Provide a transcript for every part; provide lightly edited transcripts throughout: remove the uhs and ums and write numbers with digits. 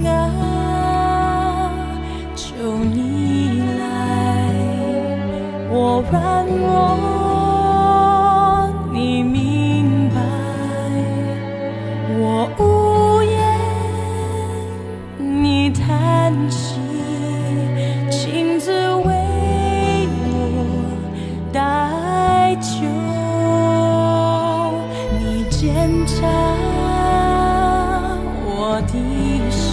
啊，求你来，我软弱，你明白，我无言，你叹息，亲自为我代求，你检查我的心，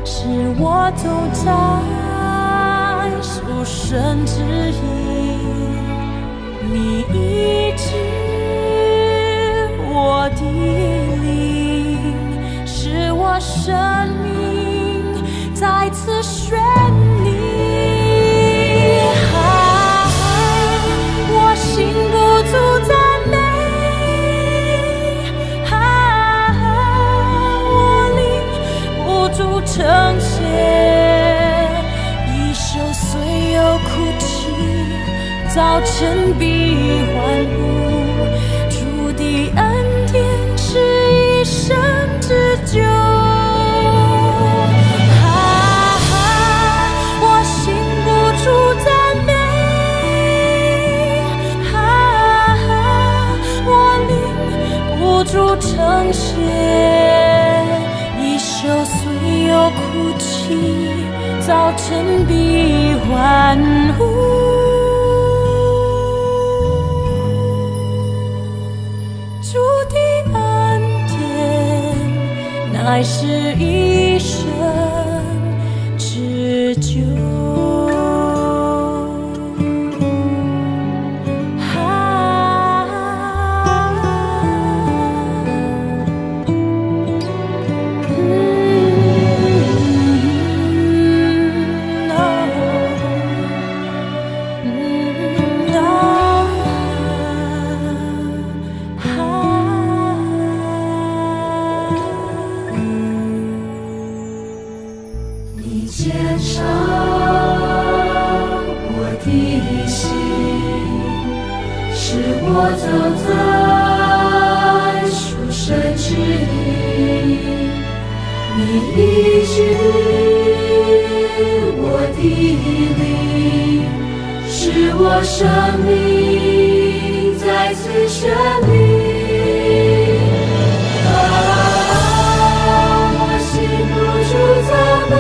使我走在属神之意，你医治我的灵，使我生命再次绚丽。我心不住赞美，我灵不住称谢，一宿虽有哭泣，早晨必欢呼，主的恩典是一生之久。我心不住赞美，我灵不住称谢，一宿虽有哭泣，早晨必欢呼。主的恩典乃是一生之久。我走在属神之地，你医治我的灵，使我生命再次绚丽。我心不住赞美，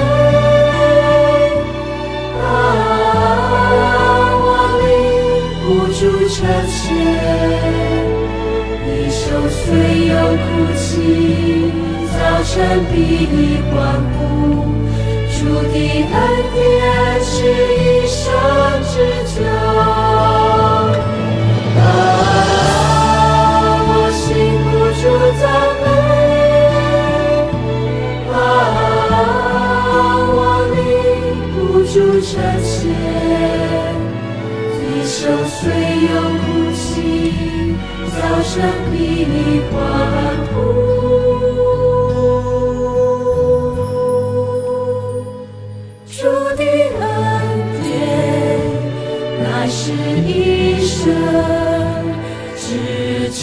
我灵不住称谢。一宿虽有哭泣，早晨必欢呼。主的恩典是一生之久。我心不住赞美，我灵不住称谢。一宿虽有哭泣，早晨必欢呼。主的恩典乃是一生之久。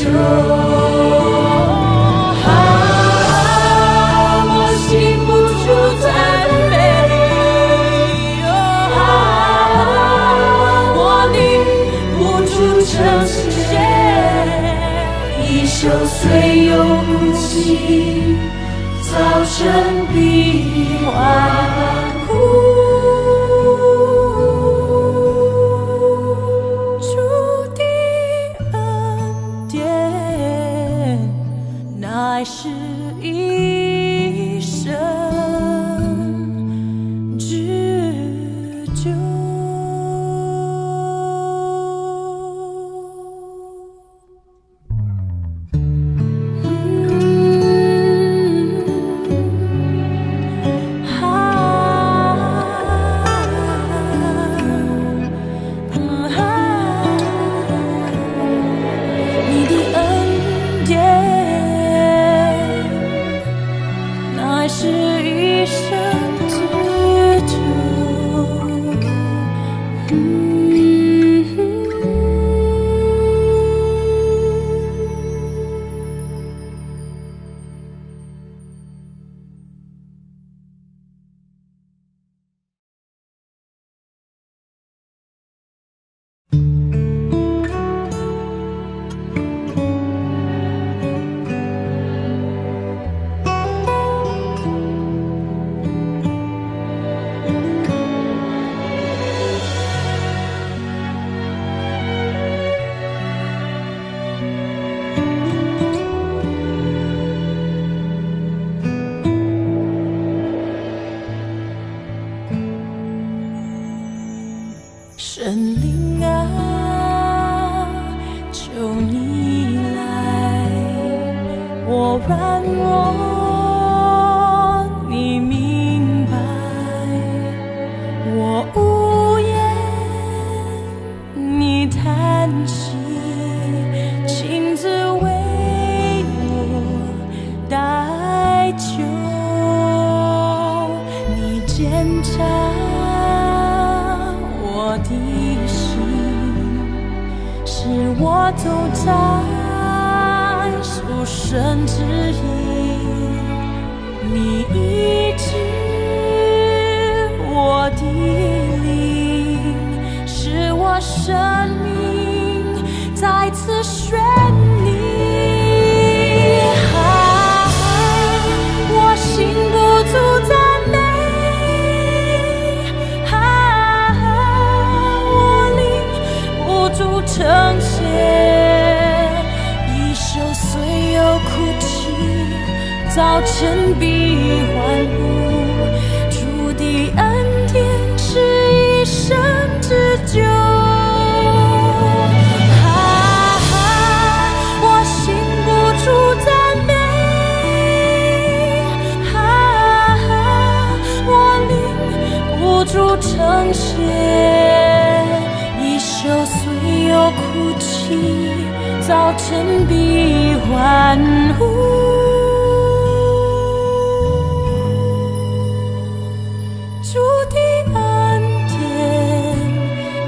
我心不住赞美，我灵不住称谢。一宿虽有哭泣，早晨必欢呼。主的恩典乃是一生之久。检查我的心，是我走在属神之意，你医治我的灵，使我生命再次绚丽。我心不住赞美，我灵不住称谢，一宿虽有哭泣，早晨必欢呼。主的恩典是一生之久。我心不住赞美，我灵不住称谢，一宿虽有哭泣，早晨必欢呼。主的恩典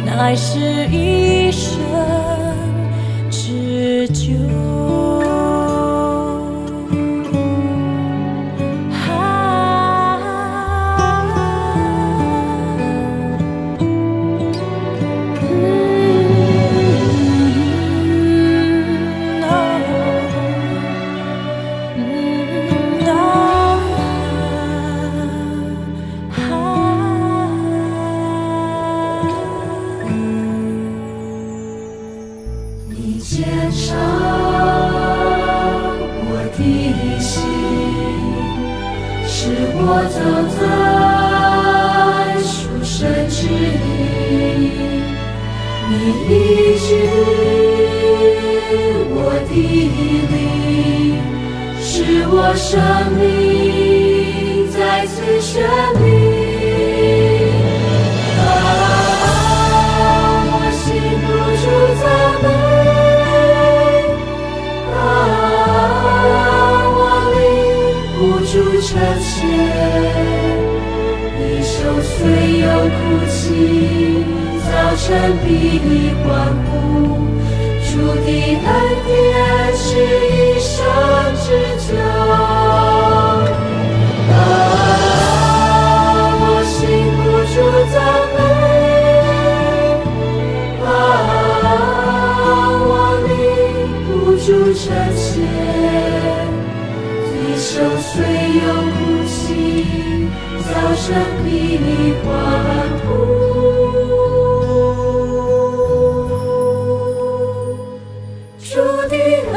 乃是一生之久。我走在属神之地，你医治我的灵，使我生命再次绚丽。我心不住赞美，我灵不住称谢。一宿虽有哭泣，早晨必欢呼。主的恩典是一生之久。我心不住赞美，我灵不住称谢。一宿虽有哭泣，早晨必欢呼。主的恩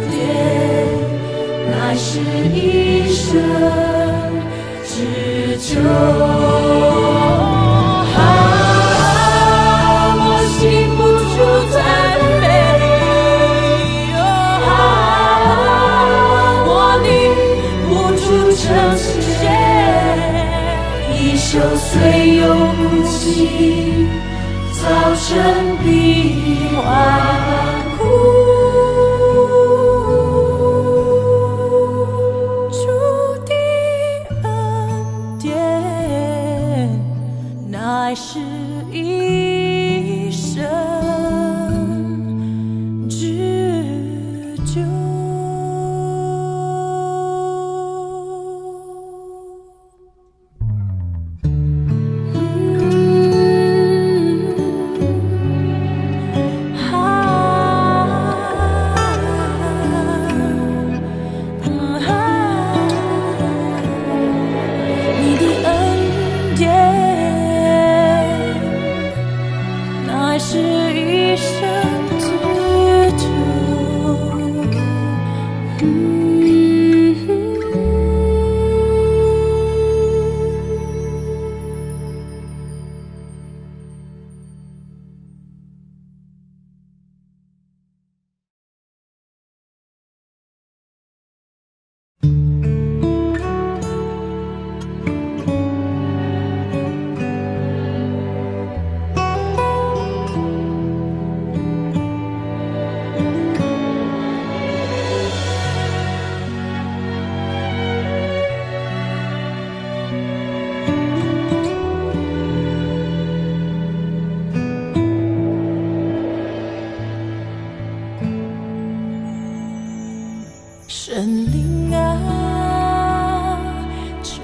典乃是一生之久。我心不住赞美，我灵不住称谢。一宿虽有哭泣，早晨必欢呼。主的恩典乃是一生之久。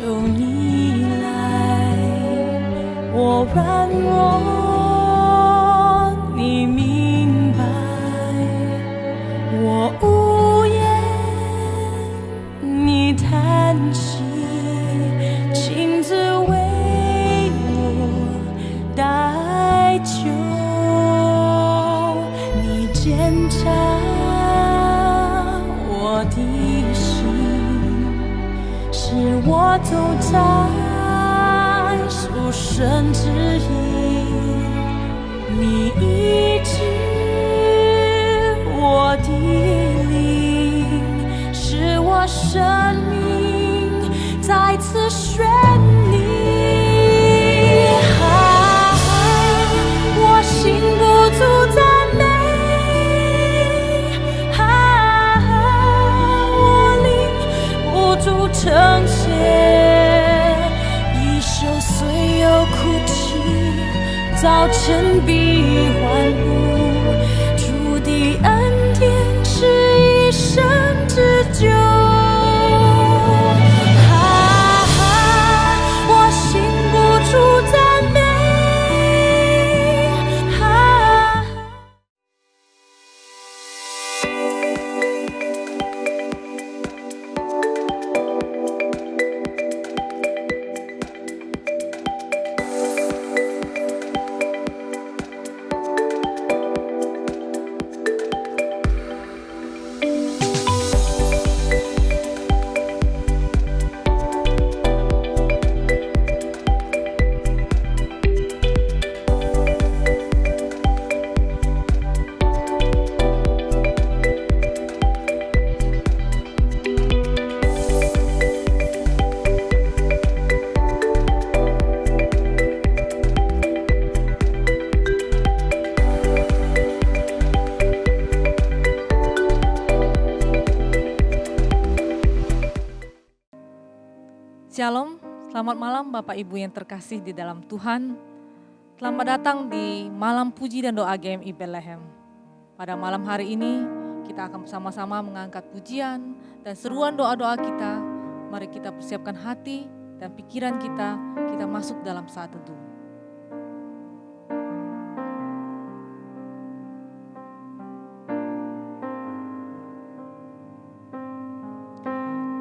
求你来，我软弱，你明白，我无言，你叹息，亲自为我代求，你检查我的心，使我走在属神之意，你医治我的灵，使我生命再次绚丽。我心不足赞美，我灵不足称谢，一宿虽有哭泣，早晨必欢呼，主的恩典是一生之久。我心不足赞美，Shalom, selamat malam Bapak Ibu yang terkasih di dalam Tuhan. Selamat datang di malam puji dan doa GMI Bethlehem. Pada malam hari ini kita akan bersama-sama mengangkat pujian dan seruan doa-doa kita. Mari kita persiapkan hati dan pikiran kita masuk dalam saat teduh.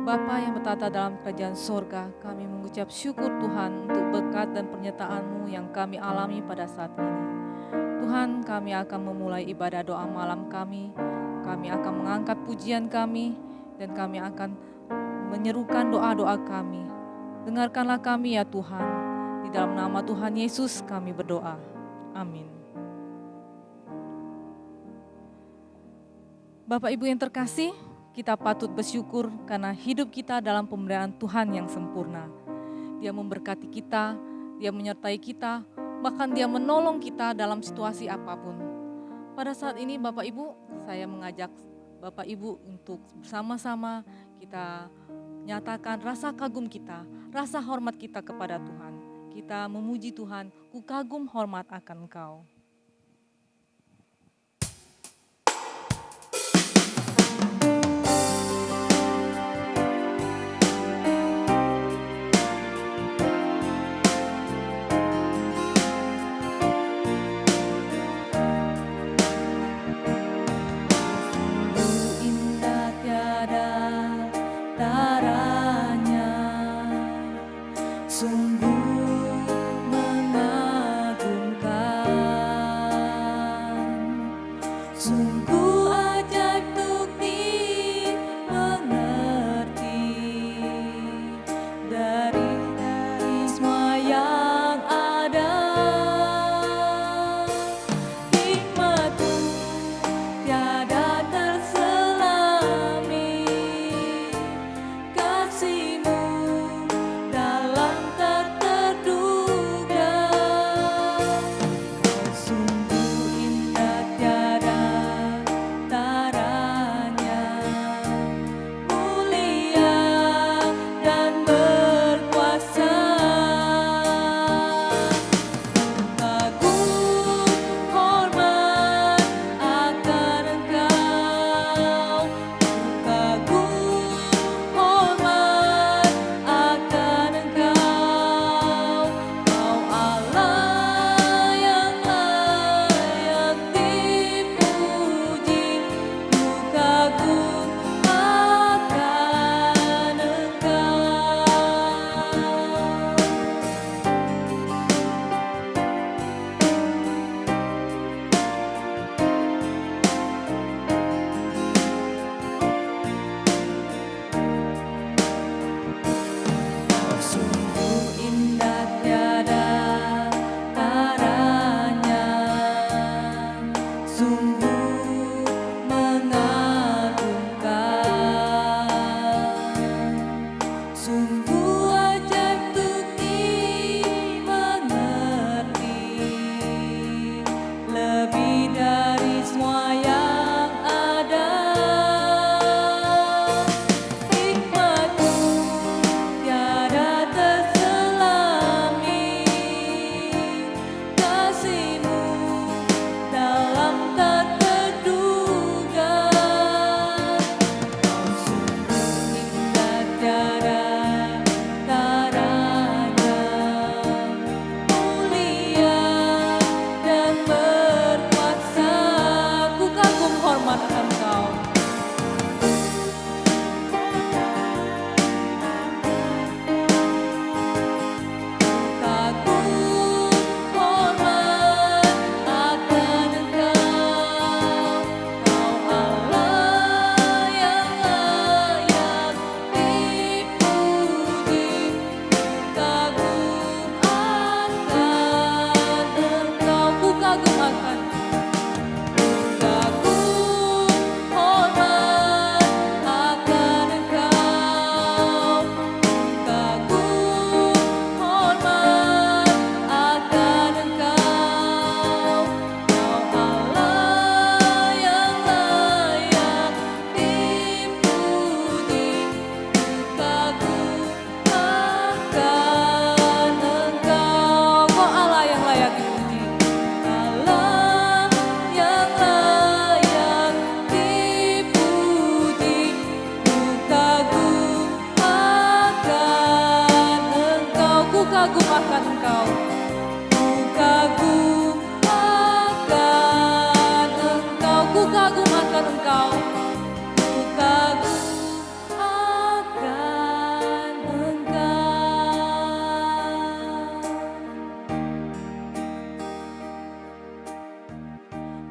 Bapa yang bertata dalam kerajaan sorga, kami mengucap syukur Tuhan untuk berkat dan pernyataan-Mu yang kami alami pada saat ini. Tuhan, kami akan memulai ibadah doa malam kami akan mengangkat pujian kami, dan kami akan menyerukan doa-doa kami. Dengarkanlah kami ya Tuhan, di dalam nama Tuhan Yesus kami berdoa. Amin. Bapak Ibu yang terkasih, kita patut bersyukur karena hidup kita dalam pemberian Tuhan yang sempurna. Dia memberkati kita, Dia menyertai kita, bahkan Dia menolong kita dalam situasi apapun. Pada saat ini Bapak Ibu, saya mengajak Bapak Ibu untuk bersama-sama kita nyatakan rasa kagum kita, rasa hormat kita kepada Tuhan. Kita memuji Tuhan, ku kagum hormat akan Engkau. sungguh mengagumkan.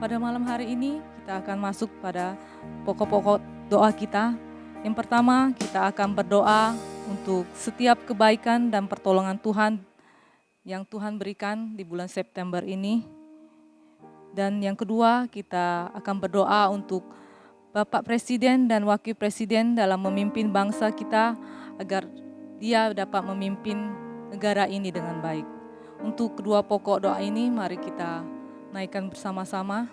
Pada malam hari ini kita akan masuk pada pokok-pokok doa kita. Yang pertama, kita akan berdoa untuk setiap kebaikan dan pertolongan Tuhan yang Tuhan berikan di bulan September ini. Dan yang kedua, kita akan berdoa untuk Bapak Presiden dan Wakil Presiden dalam memimpin bangsa kita agar dia dapat memimpin negara ini dengan baik. Untuk kedua pokok doa ini, mari kita naikkan bersama-sama.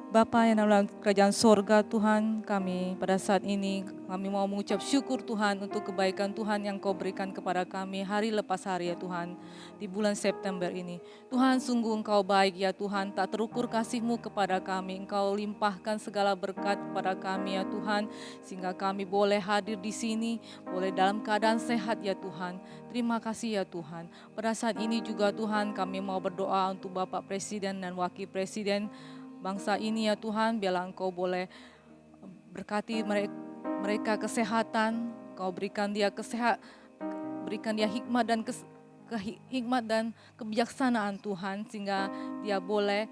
Bapa yang dalam kerajaan sorga, Tuhan, kami pada saat ini kami mau mengucap syukur Tuhan untuk kebaikan Tuhan yang Kau berikan kepada kami hari lepas hari ya Tuhan di bulan September ini. Tuhan, sungguh Engkau baik ya Tuhan, tak terukur kasih-Mu kepada kami. Engkau limpahkan segala berkat kepada kami ya Tuhan, sehingga kami boleh hadir di sini, boleh dalam keadaan sehat ya Tuhan. Terima kasih ya Tuhan. Pada saat ini juga Tuhan, kami mau berdoa untuk Bapak Presiden dan Wakil Presiden bangsa ini ya Tuhan, biarlah Engkau boleh berkati mereka kesehatan, Kau berikan dia berikan dia hikmat dan kebijaksanaan Tuhan, sehingga dia boleh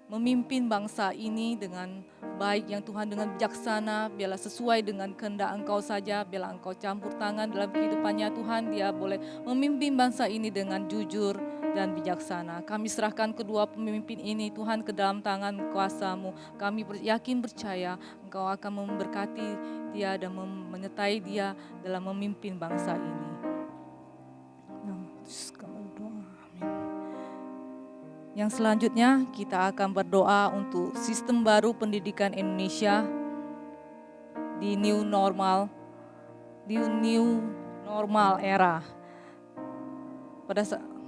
memimpin bangsa ini dengan baik yang Tuhan, dengan bijaksana, biarlah sesuai dengan kehendak Engkau saja, biarlah Engkau campur tangan dalam kehidupannya Tuhan, dia boleh memimpin bangsa ini dengan jujur dan bijaksana. Kami serahkan kedua pemimpin ini Tuhan ke dalam tangan kuasa-Mu. Kami yakin percaya Engkau akan memberkati dia dan menyertai dia dalam memimpin bangsa ini. Yang selanjutnya kita akan berdoa untuk sistem baru pendidikan Indonesia di new normal era.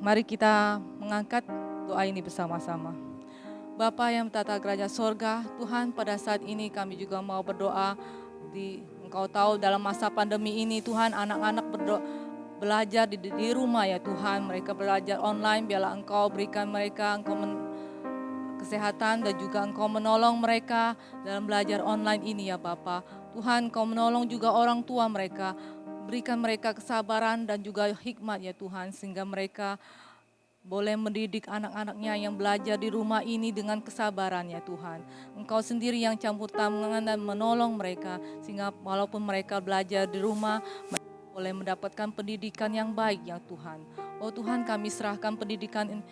Mari kita mengangkat doa ini bersama-sama. Bapa yang bertata kerajaan sorga, Tuhan, pada saat ini kami juga mau berdoa. Engkau tahu dalam masa pandemi ini Tuhan, anak-anak belajar di rumah ya Tuhan. Mereka belajar online, biarlah Engkau berikan mereka kesehatan dan juga Engkau menolong mereka dalam belajar online ini ya Bapa. Tuhan, Engkau menolong juga orang tua mereka. Berikan mereka kesabaran dan juga hikmat ya Tuhan, sehingga mereka boleh mendidik anak-anaknya yang belajar di rumah ini dengan kesabaran ya Tuhan. Engkau sendiri yang campur tangan dan menolong mereka, sehingga walaupun mereka belajar di rumah, mereka boleh mendapatkan pendidikan yang baik ya Tuhan. Oh Tuhan, kami serahkan pendidikan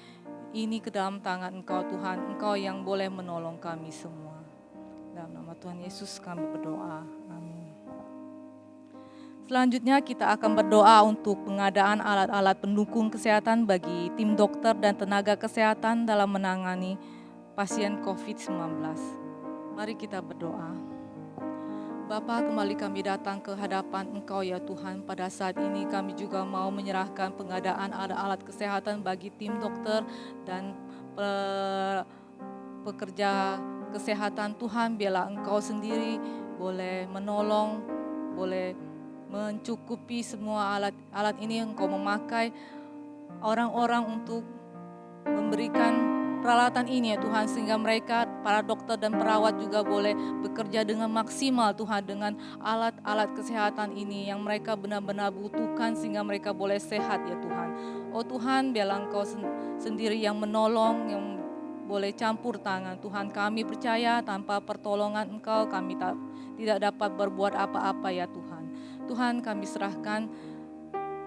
ini ke dalam tangan Engkau Tuhan. Engkau yang boleh menolong kami semua. Dalam nama Tuhan Yesus kami berdoa. Amin. Selanjutnya kita akan berdoa untuk pengadaan alat-alat pendukung kesehatan bagi tim dokter dan tenaga kesehatan dalam menangani pasien COVID-19. Mari kita berdoa. Bapa, kembali kami datang ke hadapan Engkau ya Tuhan. Pada saat ini kami juga mau menyerahkan pengadaan alat-alat kesehatan bagi tim dokter dan pekerja kesehatan Tuhan. Biarlah Engkau sendiri boleh menolong, boleh mencukupi semua alat ini. Engkau memakai orang-orang untuk memberikan peralatan ini ya Tuhan, sehingga mereka, para dokter dan perawat juga boleh bekerja dengan maksimal Tuhan, dengan alat-alat kesehatan ini yang mereka benar-benar butuhkan, sehingga mereka boleh sehat ya Tuhan. Oh Tuhan, biarlah Engkau sendiri yang menolong, yang boleh campur tangan Tuhan. Kami percaya tanpa pertolongan Engkau kami tidak dapat berbuat apa-apa ya Tuhan. Tuhan, kami serahkan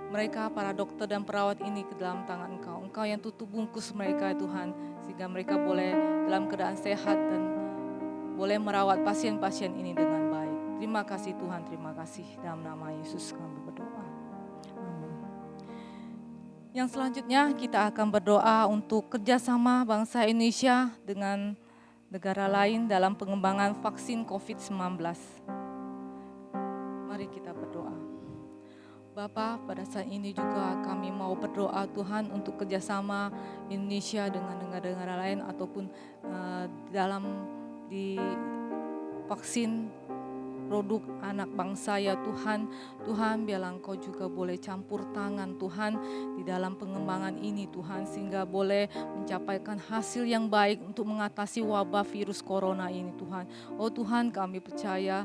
mereka, para dokter dan perawat ini ke dalam tangan Engkau. Engkau yang tutup bungkus mereka Tuhan, sehingga mereka boleh dalam keadaan sehat dan boleh merawat pasien-pasien ini dengan baik. Terima kasih Tuhan, terima kasih. Dalam nama Yesus kami berdoa. Amin. Yang selanjutnya kita akan berdoa untuk kerjasama bangsa Indonesia dengan negara lain dalam pengembangan vaksin COVID-19. Mari kita berdoa. Bapa, pada saat ini juga kami mau berdoa Tuhan untuk kerjasama Indonesia dengan negara-negara lain ataupun di vaksin produk anak bangsa ya Tuhan. Tuhan, biarlah Engkau juga boleh campur tangan Tuhan di dalam pengembangan ini Tuhan, sehingga boleh mencapaikan hasil yang baik untuk mengatasi wabah virus corona ini Tuhan. Oh Tuhan, kami percaya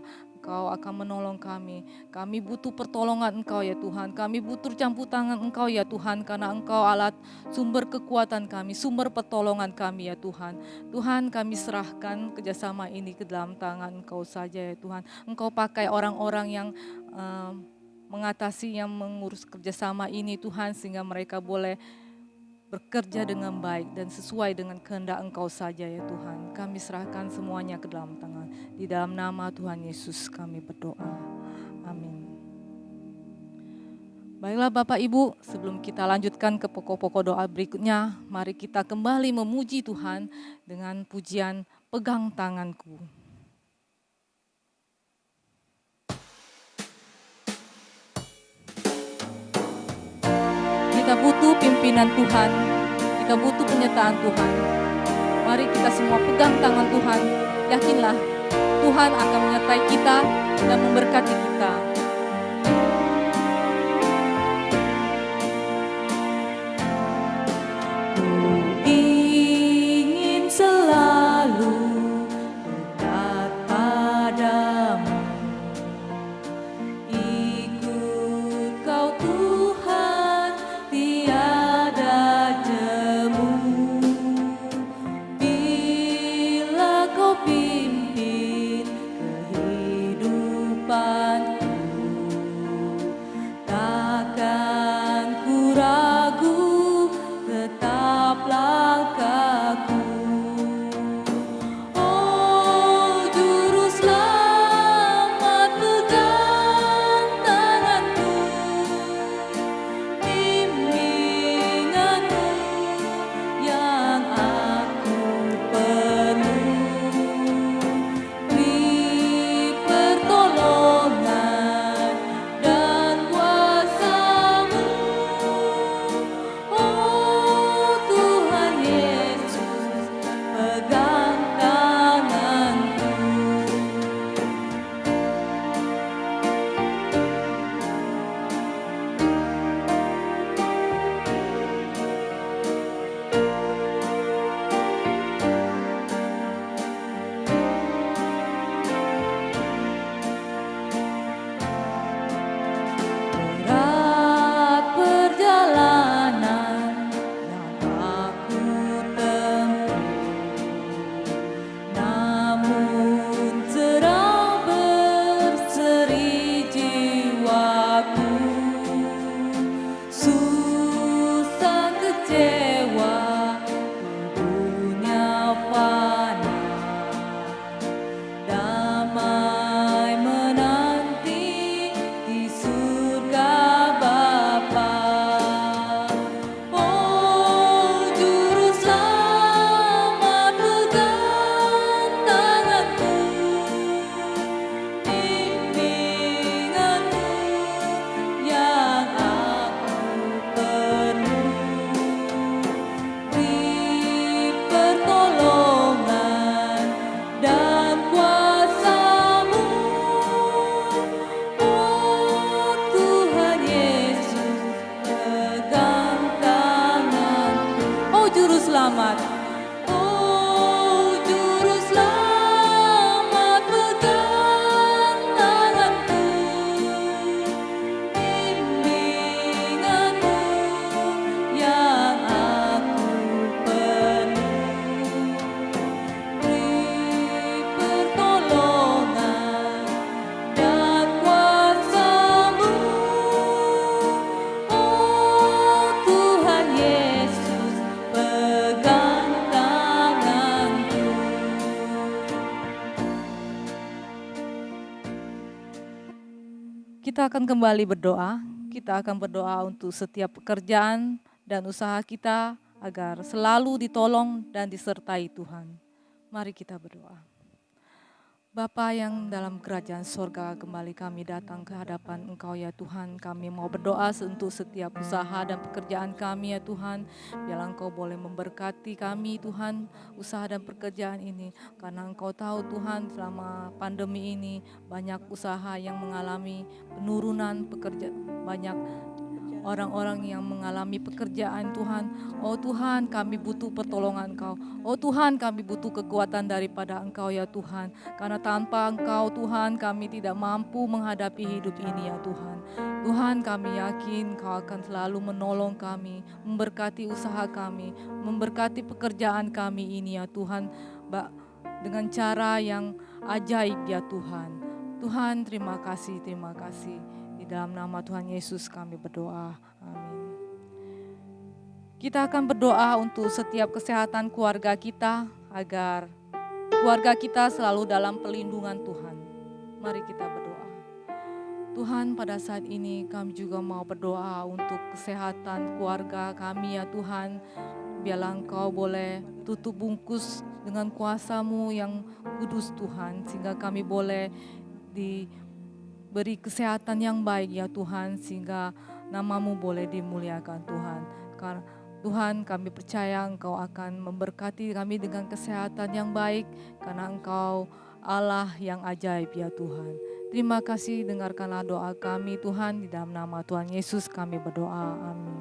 Engkau akan menolong kami. Kami butuh pertolongan Engkau ya Tuhan. Kami butuh campur tangan Engkau ya Tuhan, karena Engkau alat sumber kekuatan kami, sumber pertolongan kami ya Tuhan. Tuhan, kami serahkan kerjasama ini ke dalam tangan Engkau saja ya Tuhan. Engkau pakai orang-orang yang mengatasi, yang mengurus kerjasama ini Tuhan, sehingga mereka boleh bekerja dengan baik dan sesuai dengan kehendak Engkau saja ya Tuhan. Kami serahkan semuanya ke dalam tangan. Di dalam nama Tuhan Yesus kami berdoa. Amin. Baiklah Bapak Ibu, sebelum kita lanjutkan ke pokok-pokok doa berikutnya, mari kita kembali memuji Tuhan dengan pujian Pegang Tanganku. Kita butuh pimpinan Tuhan, kita butuh penyertaan Tuhan. Mari kita semua pegang tangan Tuhan, yakinlah Tuhan akan menyertai kita dan memberkati kita. Ku ingin selalu dekat padamu, ikut Kau Tuhan, tiada jemu. Bila Kau pimpin kehidupanku, takkan ku ragu, tetap langkahku. Oh Juru Selamat, pegang tanganku, bimbinganmu yang aku perlu. Beri pertolongan dan kuasa-Mu, oh Tuhan Yesus, pegang tanganku. Berat perjalanan yang aku tempuh, namun terang berseri jiwaku. Susah kecewa dunia fana, damai menanti di surga Bapa. Oh Juru Selamat, pegang tanganku, bimbinganmu yang aku perlu. Beri pertolongan dan kuasa-Mu, oh Tuhan Yesus, pegang tanganku. Oh Juru Selamat, oh Juru Selamat, pegang tanganku, bimbinganmu yang aku perlu. Beri pertolongan dan kuasa-Mu, oh Tuhan Yesus, pegang tanganku. Kita akan kembali berdoa. Kita akan berdoa untuk setiap pekerjaan dan usaha kita agar selalu ditolong dan disertai Tuhan. Mari kita berdoa. Bapa yang dalam kerajaan sorga, kembali kami datang ke hadapan Engkau ya Tuhan. Kami mau berdoa untuk setiap usaha dan pekerjaan kami ya Tuhan. Biarlah Engkau boleh memberkati kami Tuhan, usaha dan pekerjaan ini. Karena Engkau tahu Tuhan, selama pandemi ini banyak usaha yang mengalami penurunan pekerja, banyak orang-orang yang mengalami pekerjaan Tuhan. Oh Tuhan, kami butuh pertolongan Engkau. Oh Tuhan, kami butuh kekuatan daripada Engkau ya Tuhan. Karena tanpa Engkau Tuhan, kami tidak mampu menghadapi hidup ini ya Tuhan. Tuhan, kami yakin Engkau akan selalu menolong kami, memberkati usaha kami, memberkati pekerjaan kami ini ya Tuhan, dengan cara yang ajaib ya Tuhan. Tuhan, terima kasih, terima kasih. Di dalam nama Tuhan Yesus kami berdoa. Amin. Kita akan berdoa untuk setiap kesehatan keluarga kita, agar keluarga kita selalu dalam perlindungan Tuhan. Mari kita berdoa. Tuhan, pada saat ini kami juga mau berdoa untuk kesehatan keluarga kami ya Tuhan. Biarlah Engkau boleh tutup bungkus dengan kuasa-Mu yang kudus Tuhan, sehingga kami boleh diberi kesehatan yang baik ya Tuhan, sehingga nama-Mu boleh dimuliakan Tuhan. Karena Tuhan, kami percaya Engkau akan memberkati kami dengan kesehatan yang baik, karena Engkau Allah yang ajaib ya Tuhan. Terima kasih, dengarkanlah doa kami Tuhan, di dalam nama Tuhan Yesus kami berdoa, amin.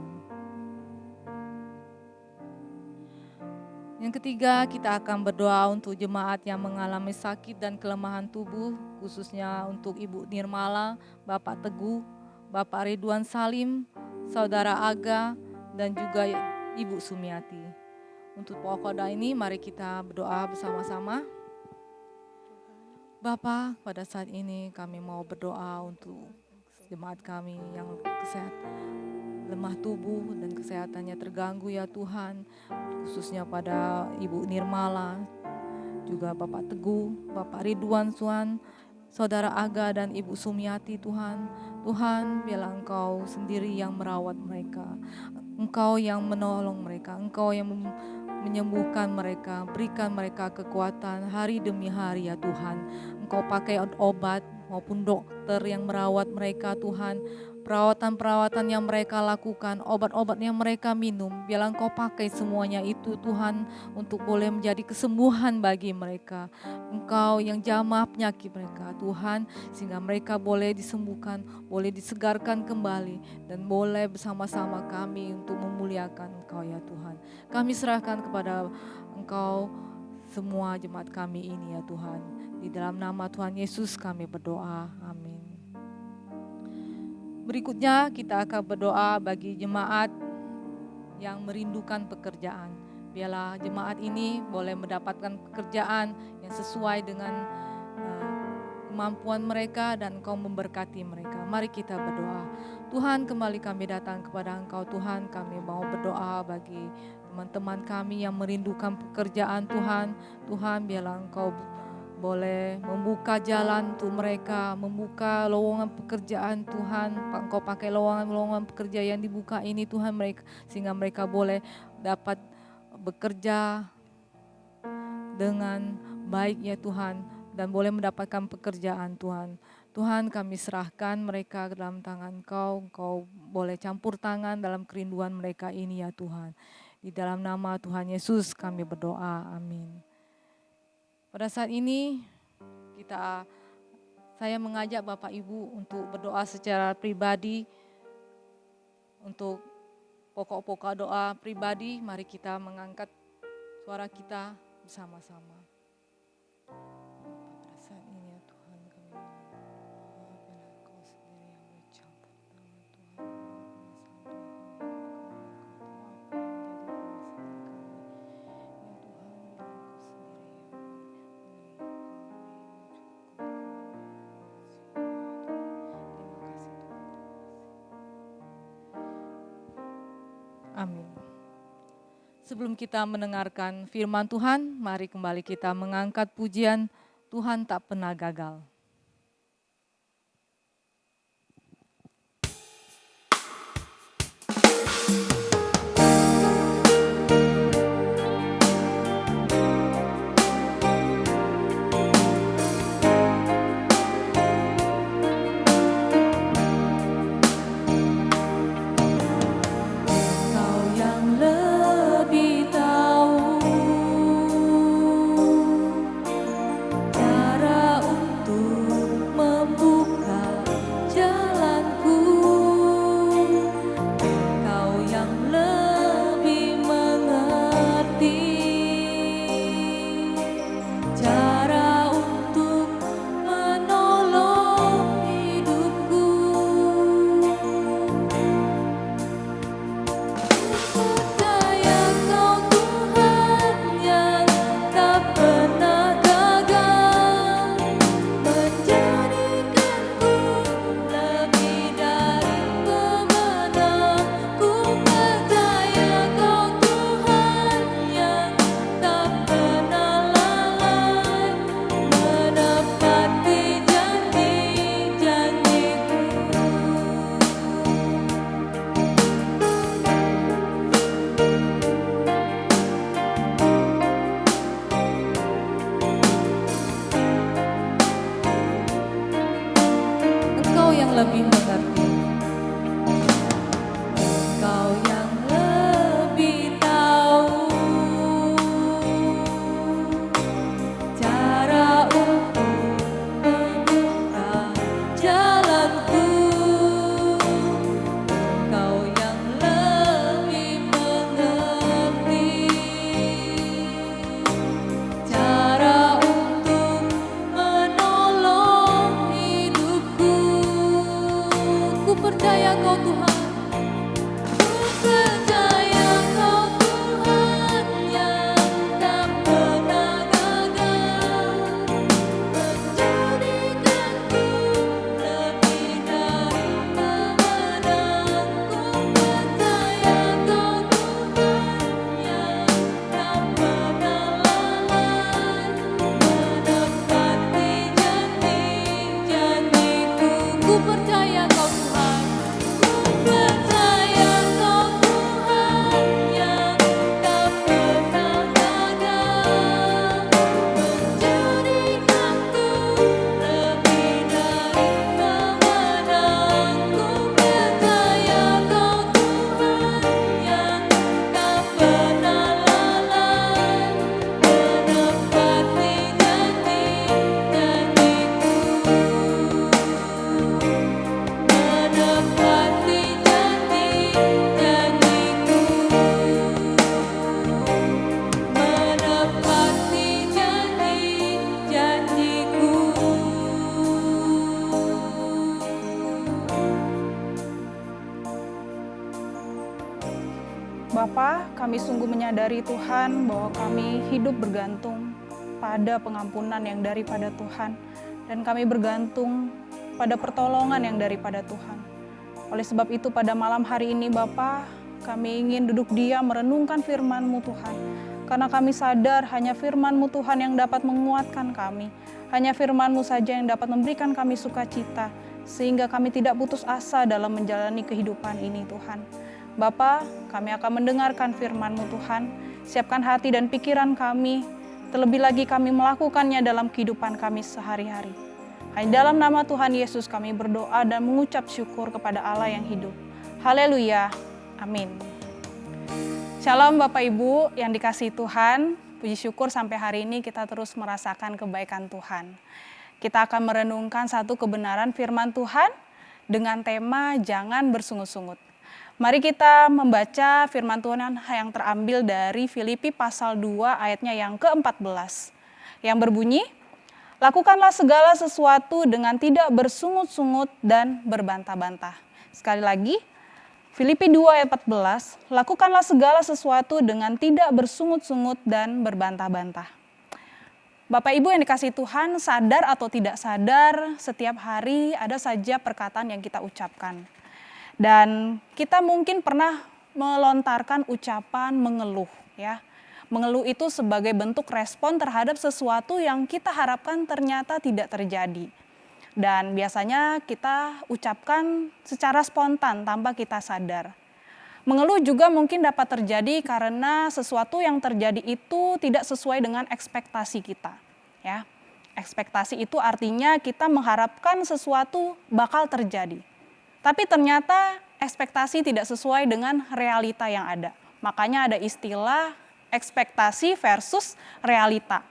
Yang ketiga, kita akan berdoa untuk jemaat yang mengalami sakit dan kelemahan tubuh, khususnya untuk Ibu Nirmala, Bapak Teguh, Bapak Ridwan Salim, Saudara Aga, dan juga Ibu Sumiati. Untuk pokok doa ini, mari kita berdoa bersama-sama. Bapa, pada saat ini kami mau berdoa untuk jemaat kami yang lemah tubuh dan kesehatannya terganggu ya Tuhan, khususnya pada Ibu Nirmala, juga Bapak Teguh, Bapak Ridwan Tuhan, Saudara Aga dan Ibu Sumiati Tuhan. Tuhan, biarlah Engkau sendiri yang merawat mereka, Engkau yang menolong mereka, Engkau yang menyembuhkan mereka, berikan mereka kekuatan hari demi hari ya Tuhan. Engkau pakai obat maupun dokter yang merawat mereka Tuhan, perawatan-perawatan yang mereka lakukan, obat-obat yang mereka minum, biarlah Engkau pakai semuanya itu Tuhan, untuk boleh menjadi kesembuhan bagi mereka. Engkau yang jamah penyakit mereka Tuhan, sehingga mereka boleh disembuhkan, boleh disegarkan kembali, dan boleh bersama-sama kami untuk memuliakan Engkau ya Tuhan. Kami serahkan kepada Engkau semua jemaat kami ini ya Tuhan. Di dalam nama Tuhan Yesus kami berdoa, amin. Berikutnya kita akan berdoa bagi jemaat yang merindukan pekerjaan. Biarlah jemaat ini boleh mendapatkan pekerjaan yang sesuai dengan kemampuan mereka, dan Engkau memberkati mereka. Mari kita berdoa. Tuhan, kembali kami datang kepada Engkau Tuhan. Kami mau berdoa bagi teman-teman kami yang merindukan pekerjaan Tuhan. Tuhan, biarlah Engkau boleh membuka jalan untuk mereka, membuka lowongan pekerjaan Tuhan. Engkau pakai lowongan pekerja yang dibuka ini Tuhan mereka, sehingga mereka boleh dapat bekerja dengan baik ya Tuhan, dan boleh mendapatkan pekerjaan Tuhan. Tuhan, kami serahkan mereka ke dalam tangan Engkau. Engkau boleh campur tangan dalam kerinduan mereka ini ya Tuhan. Di dalam nama Tuhan Yesus kami berdoa, amin. Pada saat ini saya mengajak Bapak Ibu untuk berdoa secara pribadi. Untuk pokok-pokok doa pribadi, mari kita mengangkat suara kita bersama-sama. Pada saat ini ya Tuhan, kami biarlah Engkau sendiri yang bercampur tangan Tuhan. Amin. Sebelum kita mendengarkan firman Tuhan, mari kembali kita mengangkat pujian Tuhan tak pernah gagal. Untuk Bapa, kami sungguh menyadari Tuhan bahwa kami hidup bergantung pada pengampunan yang daripada Tuhan. Dan kami bergantung pada pertolongan yang daripada Tuhan. Oleh sebab itu pada malam hari ini Bapa, kami ingin duduk diam merenungkan firman-Mu Tuhan. Karena kami sadar hanya firman-Mu Tuhan yang dapat menguatkan kami. Hanya firman-Mu saja yang dapat memberikan kami sukacita. Sehingga kami tidak putus asa dalam menjalani kehidupan ini Tuhan. Bapa, kami akan mendengarkan firman-Mu Tuhan. Siapkan hati dan pikiran kami. Terlebih lagi kami melakukannya dalam kehidupan kami sehari-hari. Hanya dalam nama Tuhan Yesus kami berdoa dan mengucap syukur kepada Allah yang hidup. Haleluya. Amin. Shalom Bapak Ibu yang dikasihi Tuhan. Puji syukur sampai hari ini kita terus merasakan kebaikan Tuhan. Kita akan merenungkan satu kebenaran firman Tuhan dengan tema jangan bersungut-sungut. Mari kita membaca firman Tuhan yang terambil dari Filipi pasal 2 ayatnya yang ke-14. Yang berbunyi, lakukanlah segala sesuatu dengan tidak bersungut-sungut dan berbantah-bantah. Sekali lagi, Filipi 2 ayat 14, lakukanlah segala sesuatu dengan tidak bersungut-sungut dan berbantah-bantah. Bapak Ibu yang dikasihi Tuhan, sadar atau tidak sadar, setiap hari ada saja perkataan yang kita ucapkan. Dan kita mungkin pernah melontarkan ucapan mengeluh, ya. Mengeluh itu sebagai bentuk respon terhadap sesuatu yang kita harapkan ternyata tidak terjadi. Dan biasanya kita ucapkan secara spontan tanpa kita sadar. Mengeluh juga mungkin dapat terjadi karena sesuatu yang terjadi itu tidak sesuai dengan ekspektasi kita. Ya. Ekspektasi itu artinya kita mengharapkan sesuatu bakal terjadi. Tapi ternyata ekspektasi tidak sesuai dengan realita yang ada. Makanya ada istilah ekspektasi versus realita.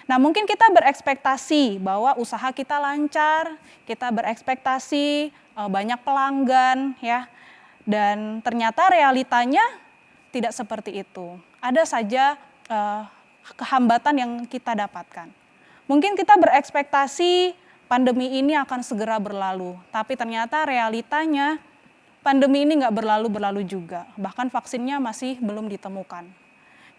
Nah, mungkin kita berekspektasi bahwa usaha kita lancar, kita berekspektasi banyak pelanggan, ya. Dan ternyata realitanya tidak seperti itu. Ada saja kehambatan yang kita dapatkan. Mungkin kita berekspektasi pandemi ini akan segera berlalu. Tapi ternyata realitanya pandemi ini nggak berlalu-berlalu juga. Bahkan vaksinnya masih belum ditemukan.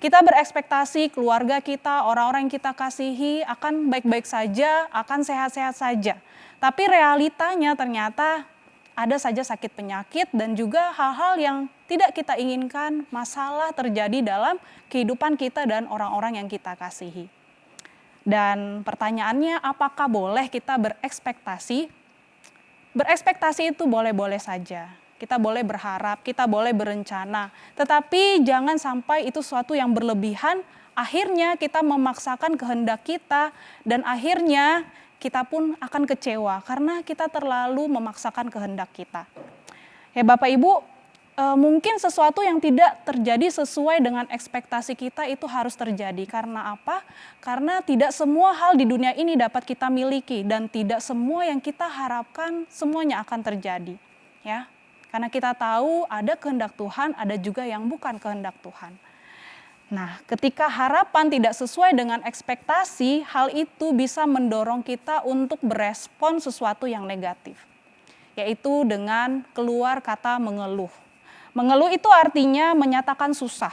Kita berekspektasi keluarga kita, orang-orang yang kita kasihi akan baik-baik saja, akan sehat-sehat saja. Tapi realitanya ternyata ada saja sakit penyakit dan juga hal-hal yang tidak kita inginkan, masalah terjadi dalam kehidupan kita dan orang-orang yang kita kasihi. Dan pertanyaannya, apakah boleh kita berekspektasi? Berekspektasi itu boleh-boleh saja. Kita boleh berharap, kita boleh berencana. Tetapi jangan sampai itu sesuatu yang berlebihan, akhirnya kita memaksakan kehendak kita dan akhirnya kita pun akan kecewa karena kita terlalu memaksakan kehendak kita. Ya Bapak Ibu, mungkin sesuatu yang tidak terjadi sesuai dengan ekspektasi kita itu harus terjadi. Karena apa? Karena tidak semua hal di dunia ini dapat kita miliki dan tidak semua yang kita harapkan semuanya akan terjadi. Ya, karena kita tahu ada kehendak Tuhan, ada juga yang bukan kehendak Tuhan. Nah, ketika harapan tidak sesuai dengan ekspektasi, hal itu bisa mendorong kita untuk berespon sesuatu yang negatif. Yaitu dengan keluar kata mengeluh. Mengeluh itu artinya menyatakan susah.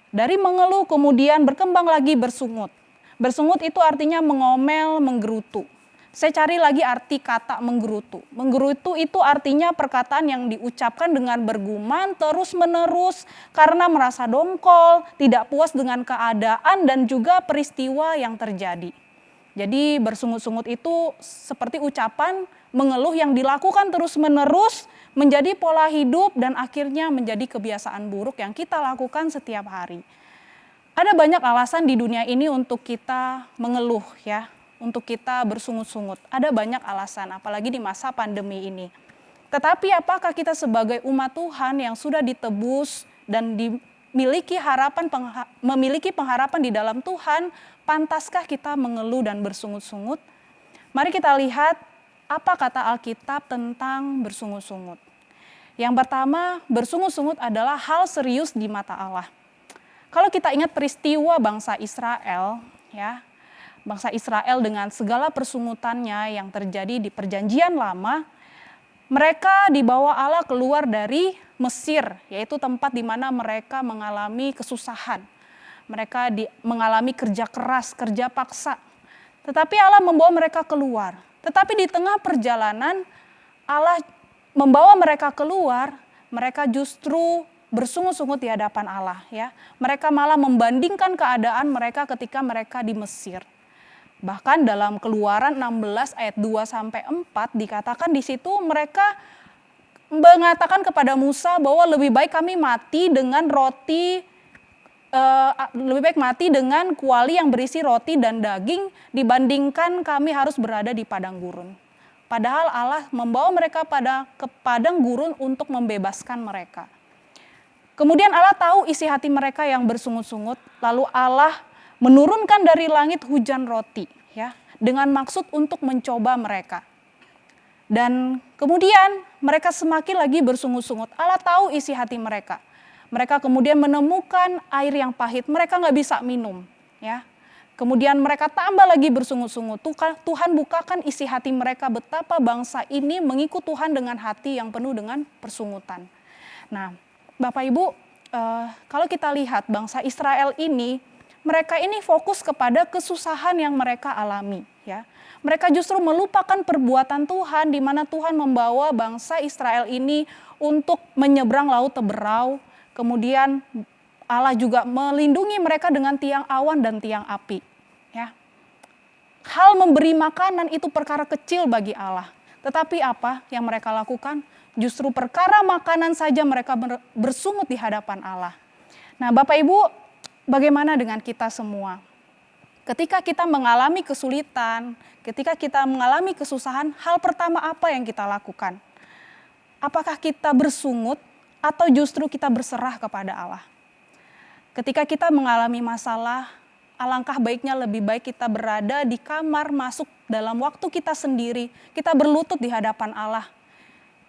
Dari mengeluh kemudian berkembang lagi bersungut. Bersungut itu artinya mengomel, menggerutu. Saya cari lagi arti kata menggerutu. Menggerutu itu artinya perkataan yang diucapkan dengan bergumam terus-menerus karena merasa dongkol, tidak puas dengan keadaan dan juga peristiwa yang terjadi. Jadi bersungut-sungut itu seperti ucapan mengeluh yang dilakukan terus-menerus menjadi pola hidup dan akhirnya menjadi kebiasaan buruk yang kita lakukan setiap hari. Ada banyak alasan di dunia ini untuk kita mengeluh, ya. Untuk kita bersungut-sungut. Ada banyak alasan, apalagi di masa pandemi ini. Tetapi apakah kita sebagai umat Tuhan yang sudah ditebus dan memiliki pengharapan di dalam Tuhan, pantaskah kita mengeluh dan bersungut-sungut? Mari kita lihat apa kata Alkitab tentang bersungut-sungut. Yang pertama, bersungut-sungut adalah hal serius di mata Allah. Kalau kita ingat peristiwa bangsa Israel, ya, bangsa Israel dengan segala persungutannya yang terjadi di perjanjian lama, mereka dibawa Allah keluar dari Mesir, yaitu tempat di mana mereka mengalami kesusahan. Mereka mengalami kerja keras, kerja paksa. Tetapi Allah membawa mereka keluar. Tetapi di tengah perjalanan Allah membawa mereka keluar, mereka justru bersungut-sungut di hadapan Allah, ya. Mereka malah membandingkan keadaan mereka ketika mereka di Mesir. Bahkan dalam Keluaran 16 ayat 2 sampai 4 dikatakan di situ mereka mengatakan kepada Musa bahwa lebih baik kami mati dengan kuali yang berisi roti dan daging dibandingkan kami harus berada di padang gurun. Padahal Allah membawa mereka ke padang gurun untuk membebaskan mereka. Kemudian Allah tahu isi hati mereka yang bersungut-sungut, lalu Allah menurunkan dari langit hujan roti, ya, dengan maksud untuk mencoba mereka. Dan kemudian mereka semakin lagi bersungut-sungut. Allah tahu isi hati mereka. Mereka kemudian menemukan air yang pahit. Mereka nggak bisa minum, ya. Kemudian mereka tambah lagi bersungut-sungut. Tuhan bukakan isi hati mereka betapa bangsa ini mengikut Tuhan dengan hati yang penuh dengan persungutan. Nah, Bapak Ibu, kalau kita lihat bangsa Israel ini, mereka ini fokus kepada kesusahan yang mereka alami, ya. Mereka justru melupakan perbuatan Tuhan di mana Tuhan membawa bangsa Israel ini untuk menyeberang laut Teberau. Kemudian Allah juga melindungi mereka dengan tiang awan dan tiang api, ya. Hal memberi makanan itu perkara kecil bagi Allah. Tetapi apa yang mereka lakukan? Justru perkara makanan saja mereka bersungut di hadapan Allah. Nah, Bapak Ibu, bagaimana dengan kita semua? Ketika kita mengalami kesulitan, ketika kita mengalami kesusahan, hal pertama apa yang kita lakukan? Apakah kita bersungut atau justru kita berserah kepada Allah? Ketika kita mengalami masalah, alangkah baiknya lebih baik kita berada di kamar, masuk dalam waktu kita sendiri, kita berlutut di hadapan Allah.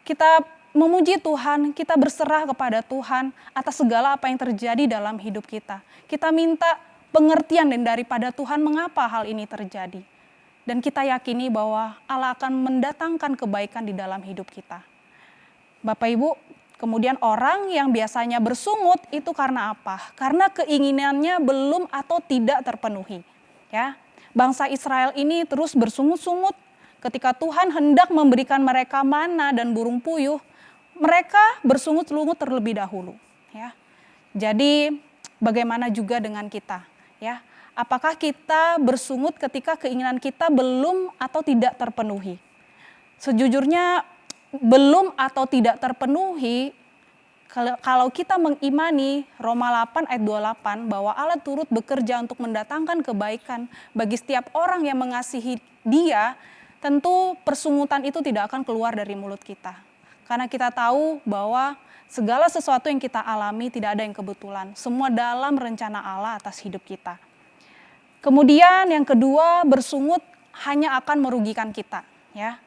Kita memuji Tuhan, kita berserah kepada Tuhan atas segala apa yang terjadi dalam hidup kita. Kita minta pengertian daripada Tuhan mengapa hal ini terjadi. Dan kita yakini bahwa Allah akan mendatangkan kebaikan di dalam hidup kita. Bapak Ibu, kemudian orang yang biasanya bersungut itu karena apa? Karena keinginannya belum atau tidak terpenuhi. Ya, bangsa Israel ini terus bersungut-sungut ketika Tuhan hendak memberikan mereka mana dan burung puyuh, mereka bersungut-sungut terlebih dahulu. Ya, jadi bagaimana juga dengan kita? Ya, apakah kita bersungut ketika keinginan kita belum atau tidak terpenuhi? Sejujurnya belum atau tidak terpenuhi, kalau kita mengimani Roma 8 ayat 28 bahwa Allah turut bekerja untuk mendatangkan kebaikan bagi setiap orang yang mengasihi Dia, tentu persungutan itu tidak akan keluar dari mulut kita. Karena kita tahu bahwa segala sesuatu yang kita alami tidak ada yang kebetulan. Semua dalam rencana Allah atas hidup kita. Kemudian yang kedua, bersungut hanya akan merugikan kita. Ya.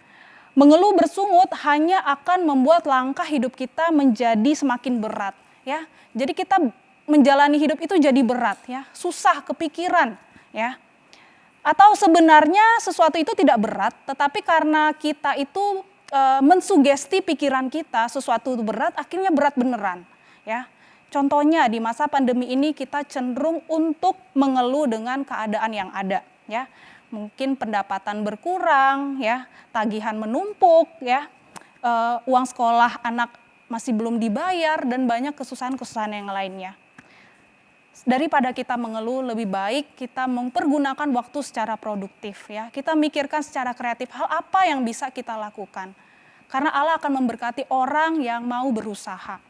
Mengeluh bersungut hanya akan membuat langkah hidup kita menjadi semakin berat. Ya. Jadi kita menjalani hidup itu jadi berat. Ya. Susah, kepikiran. Ya. Atau sebenarnya sesuatu itu tidak berat, tetapi karena kita itu mensugesti pikiran kita sesuatu itu berat, akhirnya berat beneran, ya. Contohnya di masa pandemi ini kita cenderung untuk mengeluh dengan keadaan yang ada, ya. Mungkin pendapatan berkurang, ya, tagihan menumpuk, ya, uang sekolah anak masih belum dibayar dan banyak kesusahan-kesusahan yang lainnya. Daripada kita mengeluh, lebih baik kita mempergunakan waktu secara produktif, ya. Kita mikirkan secara kreatif hal apa yang bisa kita lakukan. Karena Allah akan memberkati orang yang mau berusaha.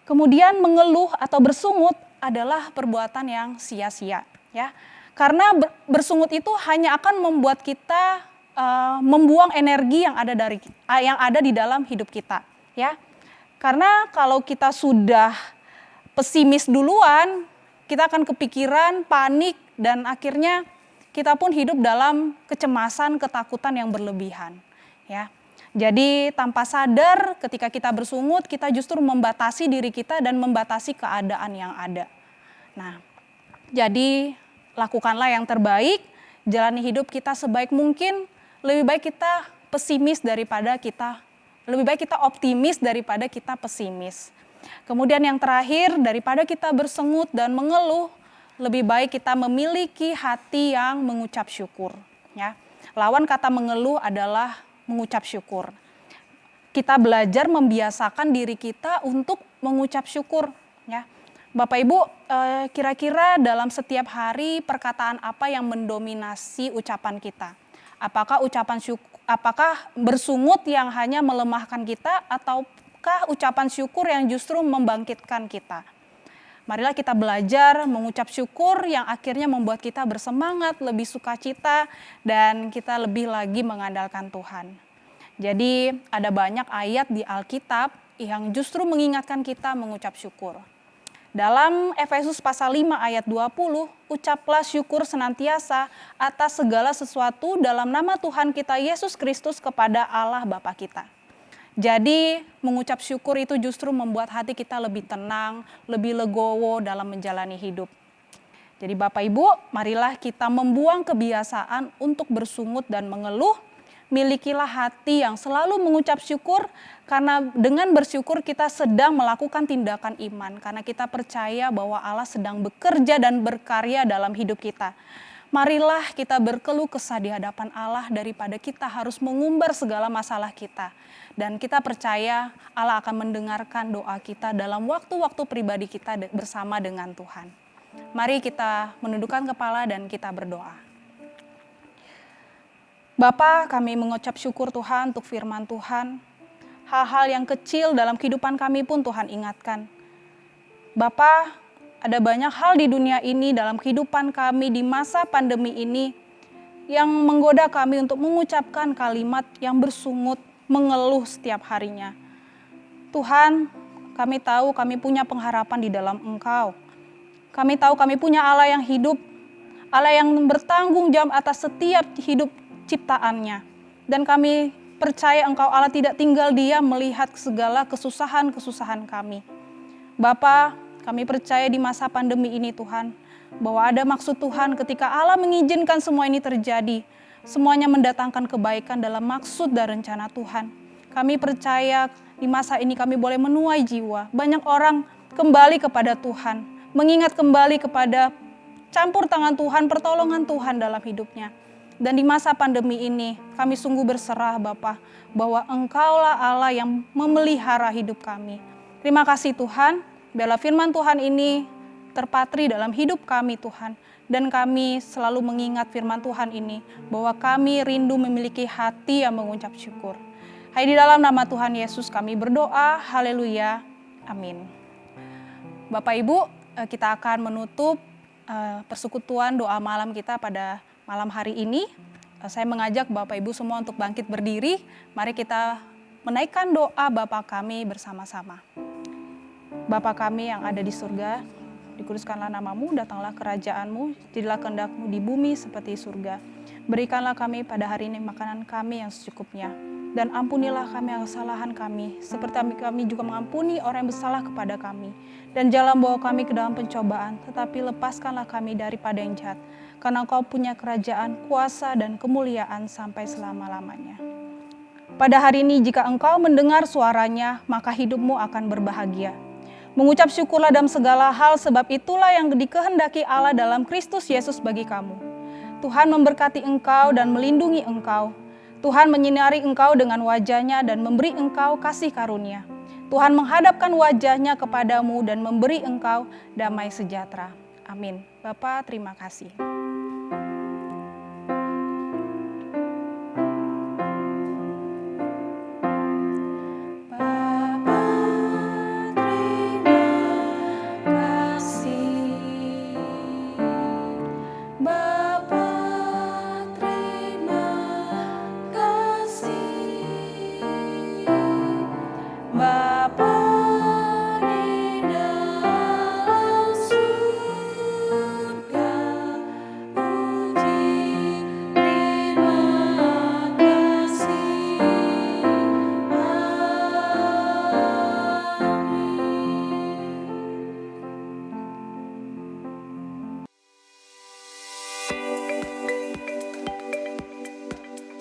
Kemudian mengeluh atau bersungut adalah perbuatan yang sia-sia, ya. Karena bersungut itu hanya akan membuat kita membuang energi yang ada di dalam hidup kita, ya. Karena kalau kita sudah pesimis duluan, kita akan kepikiran, panik, dan akhirnya kita pun hidup dalam kecemasan, ketakutan yang berlebihan, ya. Jadi tanpa sadar ketika kita bersungut, kita justru membatasi diri kita dan membatasi keadaan yang ada. Nah, jadi lakukanlah yang terbaik, jalani hidup kita sebaik mungkin, lebih baik kita pesimis daripada kita Lebih baik kita optimis daripada kita pesimis. Kemudian yang terakhir, daripada kita bersengut dan mengeluh, lebih baik kita memiliki hati yang mengucap syukur. Ya. Lawan kata mengeluh adalah mengucap syukur. Kita belajar membiasakan diri kita untuk mengucap syukur. Ya. Bapak Ibu, kira-kira dalam setiap hari perkataan apa yang mendominasi ucapan kita? Apakah bersungut yang hanya melemahkan kita, ataukah ucapan syukur yang justru membangkitkan kita? Marilah kita belajar mengucap syukur yang akhirnya membuat kita bersemangat, lebih sukacita, dan kita lebih lagi mengandalkan Tuhan. Jadi ada banyak ayat di Alkitab yang justru mengingatkan kita mengucap syukur. Dalam Efesus pasal 5 ayat 20, ucaplah syukur senantiasa atas segala sesuatu dalam nama Tuhan kita Yesus Kristus kepada Allah Bapa kita. Jadi mengucap syukur itu justru membuat hati kita lebih tenang, lebih legowo dalam menjalani hidup. Jadi Bapak Ibu, marilah kita membuang kebiasaan untuk bersungut dan mengeluh. Milikilah hati yang selalu mengucap syukur, karena dengan bersyukur kita sedang melakukan tindakan iman, karena kita percaya bahwa Allah sedang bekerja dan berkarya dalam hidup kita. Marilah kita berkeluh kesah di hadapan Allah daripada kita harus mengumbar segala masalah kita. Dan kita percaya Allah akan mendengarkan doa kita dalam waktu-waktu pribadi kita bersama dengan Tuhan. Mari kita menundukkan kepala dan kita berdoa. Bapa, kami mengucap syukur Tuhan untuk firman Tuhan. Hal-hal yang kecil dalam kehidupan kami pun Tuhan ingatkan. Bapa, ada banyak hal di dunia ini dalam kehidupan kami di masa pandemi ini yang menggoda kami untuk mengucapkan kalimat yang bersungut, mengeluh setiap harinya. Tuhan, kami tahu kami punya pengharapan di dalam Engkau. Kami tahu kami punya Allah yang hidup, Allah yang bertanggung jawab atas setiap hidup ciptaannya. Dan kami percaya Engkau Allah tidak tinggal diam melihat segala kesusahan-kesusahan kami. Bapa, kami percaya di masa pandemi ini Tuhan, bahwa ada maksud Tuhan ketika Allah mengizinkan semua ini terjadi. Semuanya mendatangkan kebaikan dalam maksud dan rencana Tuhan. Kami percaya di masa ini kami boleh menuai jiwa. Banyak orang kembali kepada Tuhan, mengingat kembali kepada campur tangan Tuhan, pertolongan Tuhan dalam hidupnya. Dan di masa pandemi ini kami sungguh berserah Bapa, bahwa Engkaulah Allah yang memelihara hidup kami. Terima kasih Tuhan, biarlah firman Tuhan ini terpatri dalam hidup kami Tuhan. Dan kami selalu mengingat firman Tuhan ini, bahwa kami rindu memiliki hati yang mengucap syukur. Hai, di dalam nama Tuhan Yesus kami berdoa, haleluya, amin. Bapak Ibu, kita akan menutup persekutuan doa malam kita pada malam hari ini. Saya mengajak Bapak Ibu semua untuk bangkit berdiri. Mari kita menaikkan doa Bapa kami bersama-sama. Bapa kami yang ada di surga, dikuduskanlah namamu, datanglah kerajaanmu, jadilah kehendak-mu di bumi seperti surga. Berikanlah kami pada hari ini makanan kami yang secukupnya. Dan ampunilah kami kesalahan kami, seperti kami juga mengampuni orang yang bersalah kepada kami. Dan jangan bawa kami ke dalam pencobaan, tetapi lepaskanlah kami daripada yang jahat. Karena Engkau punya kerajaan, kuasa, dan kemuliaan sampai selama-lamanya. Pada hari ini jika engkau mendengar suaranya, maka hidupmu akan berbahagia. Mengucap syukurlah dalam segala hal, sebab itulah yang dikehendaki Allah dalam Kristus Yesus bagi kamu. Tuhan memberkati engkau dan melindungi engkau. Tuhan menyinari engkau dengan wajah-Nya dan memberi engkau kasih karunia. Tuhan menghadapkan wajah-Nya kepadamu dan memberi engkau damai sejahtera. Amin. Bapa, terima kasih.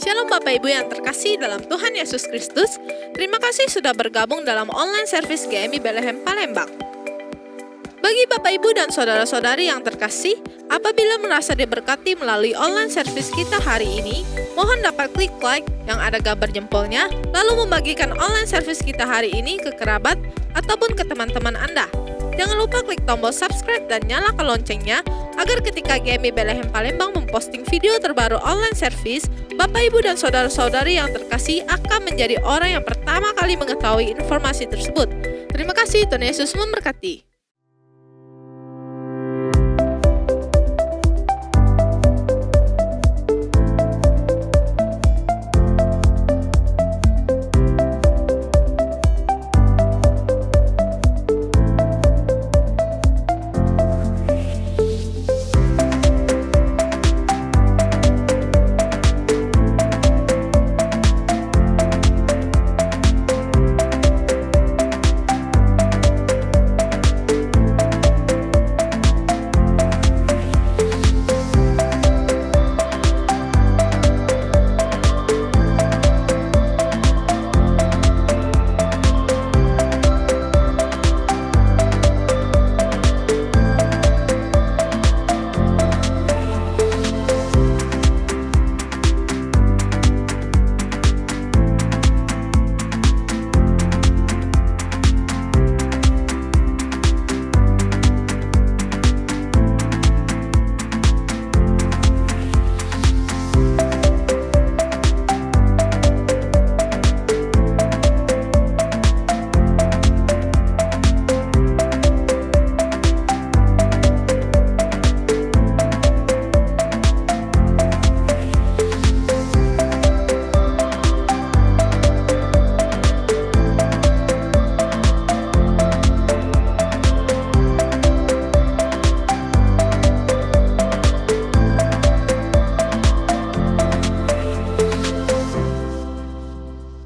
Shalom Bapak Ibu yang terkasih dalam Tuhan Yesus Kristus. Terima kasih sudah bergabung dalam online service GMI Bethlehem Palembang. Bagi Bapak Ibu dan saudara-saudari yang terkasih, apabila merasa diberkati melalui online service kita hari ini, mohon dapat klik like yang ada gambar jempolnya, lalu membagikan online service kita hari ini ke kerabat ataupun ke teman-teman Anda. Jangan lupa klik tombol subscribe dan nyalakan loncengnya agar ketika GMI Bethlehem Palembang memposting video terbaru online service, Bapak Ibu dan saudara-saudari yang terkasih akan menjadi orang yang pertama kali mengetahui informasi tersebut. Terima kasih, Tuhan Yesus memberkati.